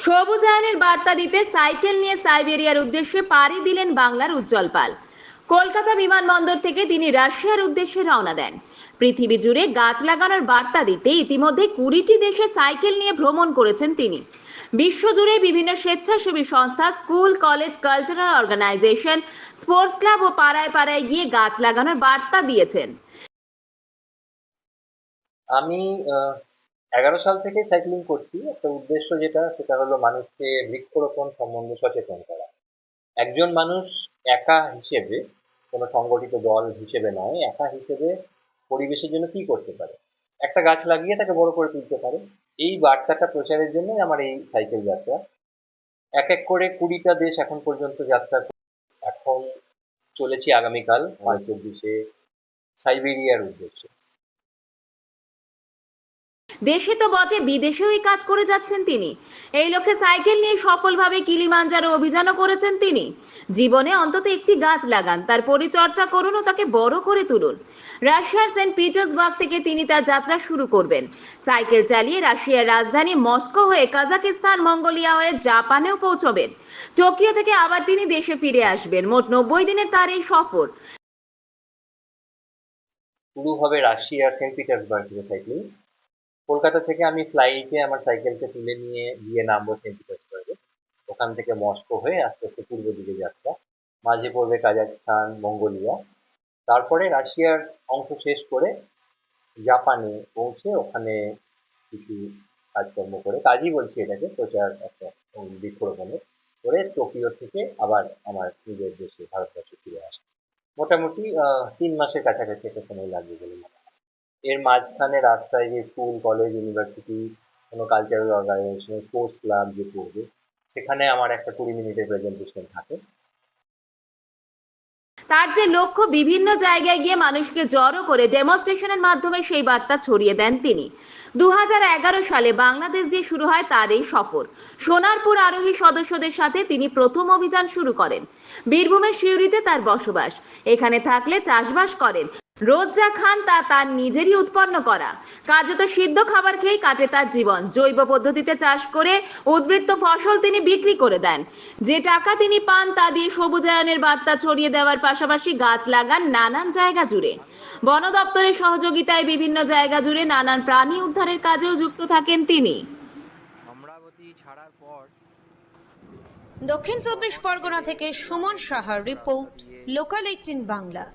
সবুজায়নের বার্তা দিতে সাইকেল নিয়ে সাইবেরিয়ার উদ্দেশ্যে পাড়ি দিলেন বাংলার উজ্জ্বল পাল। কলকাতা বিমানবন্দর থেকে তিনি রাশিয়ার উদ্দেশ্যে রওনা দেন। পৃথিবী জুড়ে গাছ লাগানোর বার্তা দিতে ইতিমধ্যে 20টি দেশে সাইকেল নিয়ে ভ্রমণ করেছেন তিনি। বিশ্বজুড়ে বিভিন্ন স্বেচ্ছাসেবী সংস্থা, school, college, cultural organisation, sports club ও পাড়ায় পাড়ায় গিয়ে গাছ লাগানোর বার্তা দিয়েছেন। আমি 11 সাল থেকে সাইক্লিং করছি। একটা উদ্দেশ্য সেটা হলো মানুষকে বৃক্ষরোপণ সম্বন্ধে সচেতন করা। একজন মানুষ একা হিসেবে, কোনো সংগঠিত দল হিসেবে নয়, একা হিসেবে পরিবেশের জন্য কি করতে পারে, একটা গাছ লাগিয়ে তাকে বড় করে তুলতে পারে। এই বার্তাটা প্রচারের জন্যই আমার এই সাইকেল যাত্রা। এক এক করে 20টা দেশ এখন পর্যন্ত যাত্রা এখন চলেছি আগামীকাল 24 সাইবেরিয়ার উদ্দেশ্যে। দেশে তো বটে, বিদেশেও এই কাজ করে যাচ্ছেন তিনি। এই লক্ষ্যে সাইকেল নিয়ে সফলভাবে কিলিমাঞ্জারো অভিযানও করেছেন তিনি। জীবনে অন্তত একটি গাছ লাগান, তার পরিচর্যা করুন ও তাকে বড় করে তুলুন। রাশিয়ার সেন্ট পিটার্সবার্গ থেকে তিনি তার যাত্রা শুরু করবেন। সাইকেল চালিয়ে রাশিয়ার রাজধানী মস্কো হয়ে কাজাকিস্তান, মঙ্গোলিয়া হয়ে জাপানেও পৌঁছবেন। টোকিও থেকে আবার তিনি দেশে ফিরে আসবেন। মোট 90 দিনের তার এই সফর। শুরু হবে রাশিয়ার সেন্ট পিটার্সবার্গ থেকে সাইক্লিং। কলকাতা থেকে আমি ফ্লাইটে আমার সাইকেলকে তুলে নিয়ে গিয়ে নামবো সেন্ট পিটার্সবার্গে। ওখান থেকে মস্কো হয়ে আস্তে আস্তে পূর্ব দিকে যাত্রা। মাঝে পড়বে কাজাখস্তান, মঙ্গোলিয়া। তারপরে রাশিয়ার অংশ শেষ করে জাপানে পৌঁছে ওখানে কিছু কাজকর্ম করে, কাজই বলছি এটাকে, প্রচার একটা বৃক্ষরোপণের করে টোকিও থেকে আবার আমার নিজের দেশে ভারতবর্ষে ফিরে আসে। মোটামুটি 3 মাসের কাছাকাছি একটা সময় লাগবে বলে মনে হয়। এর মাঝখানে রাস্তায় যে স্কুল, কলেজ, ইউনিভার্সিটি, কোনো কালচারাল অর্গানাইজেশন, স্পোর্টস ক্লাব যে পড়বে, সেখানে আমার একটা 20 মিনিটের প্রেজেন্টেশন থাকে। তার যে লক্ষ্য, বিভিন্ন জায়গায় গিয়ে মানুষকে জড়ো করে ডেমনস্ট্রেশনের মাধ্যমে সেই বার্তা ছড়িয়ে দেন তিনি। 2011 সালে বাংলাদেশ দিয়ে শুরু হয় তার এই সফর। সোনারপুর আরোহী সদস্যদের সাথে তিনি প্রথম অভিযান শুরু করেন। বীরভূমের সিউড়িতে তার বসবাস। এখানে থাকলে চাষবাস করেন। রোজ যা খান তা তার নিজেরই উৎপন্ন করা। কার্যত সিদ্ধ খাবার খেয়েই কাটে তার জীবন। জৈব পদ্ধতিতে চাষ করে উদ্বৃত্ত ফসল তিনি বিক্রি করে দেন। যে টাকা তিনি পান তা দিয়ে সবুজায়নের বার্তা ছড়িয়ে দেওয়ার পাশাপাশি গাছ লাগান নানান জায়গা জুড়ে। বন দপ্তরের সহযোগিতায় বিভিন্ন জায়গা জুড়ে নানান প্রাণী উদ্ধারের কাজেও যুক্ত থাকেন তিনি। দক্ষিণ 24 পরগনা থেকে সুমন সাহার রিপোর্ট, লোকাল 18 বাংলা।